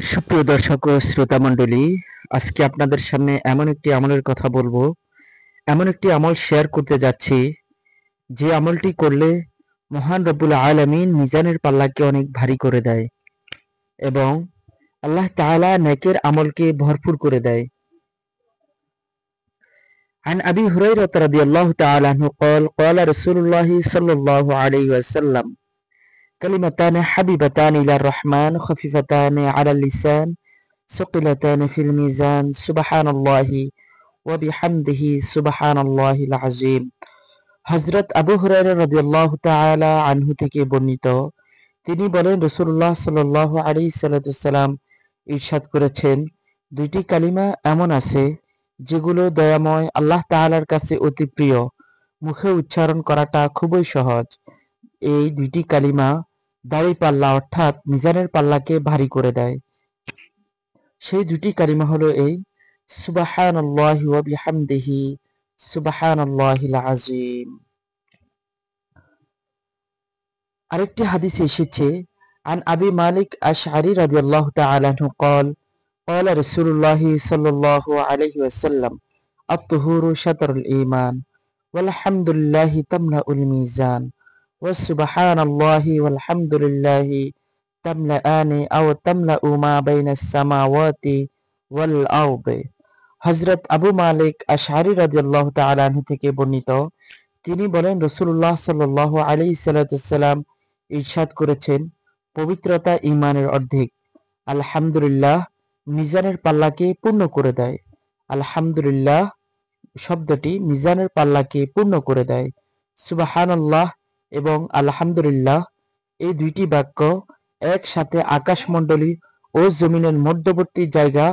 সুপ্রিয় দর্শক ও শ্রোতা মণ্ডলী, আজকে আপনাদের সামনে এমন একটি আমলের কথা বলবো, এমন একটি আমল শেয়ার করতে যাচ্ছি যে আমলটি করলে মহান রব্বুল আলামিন মিজানের পাল্লাকে অনেক ভারী করে দেয় এবং আল্লাহ তাআলা নেকের আমলকে ভরপুর করে দেয়। عن أبي هريرة رضي الله تعالى عنه قال قال رسول الله صلى الله عليه وسلم كلمتان حبيبتان إلى الرحمن خفيفتان على اللسان ثقلتان في الميزان سبحان الله ওয়াবিহামদিহি সুবহানাল্লাহিল আযীম। হযরত আবু হুরায়রা রাদিয়াল্লাহু তাআলা আনহু থেকে বর্ণিত, তিনি বলেন রাসূলুল্লাহ সাল্লাল্লাহু আলাইহি সাল্লাম ইরশাদ করেছেন, দুইটি কালিমা এমন আছে যেগুলো দয়াময় আল্লাহ তাআলার কাছে অতি প্রিয়, মুখে উচ্চারণ করাটা খুবই সহজ। এই দুইটি কালিমা দাড়িপাল্লা অর্থাৎ মিজানের পাল্লাকে ভারী করে দেয়। সেই দুটি কালিমা হলো এই সুবহানাল্লাহি ওয়া বিহামদিহি সুবহানাল্লাহিল আযীম। আরেকটি হাদিসে এসেছে, আন আবি মালিক আশআরী রাদিয়াল্লাহু তাআলা আনহু قال قال رسول الله صلى الله عليه وسلم الطهور شطر الإيمان والحمد لله تملأ الميزان وسبحان الله والحمد لله تملأان أو تملأ ما بين السماوات ওয়াল আরদ। হযরত আবু মালিক আশআরী রাদিয়াল্লাহু তাআলা আনহু থেকে বর্ণিত, তিনি বলেন রাসূলুল্লাহ সাল্লাল্লাহু আলাইহি সাল্লাম ইরশাদ করেছেন, পবিত্রতা ঈমানের অর্ধেক। আলহামদুলিল্লাহ মিজানের পাল্লাকে পূর্ণ করে দেয়। আলহামদুলিল্লাহ শব্দটি মিজানের পাল্লাকে পূর্ণ করে দেয়। সুবহানাল্লাহ এবং আলহামদুলিল্লাহ এই দুইটি বাক্য একসাথে আকাশমণ্ডলী ও জমিনের মধ্যবর্তী জায়গা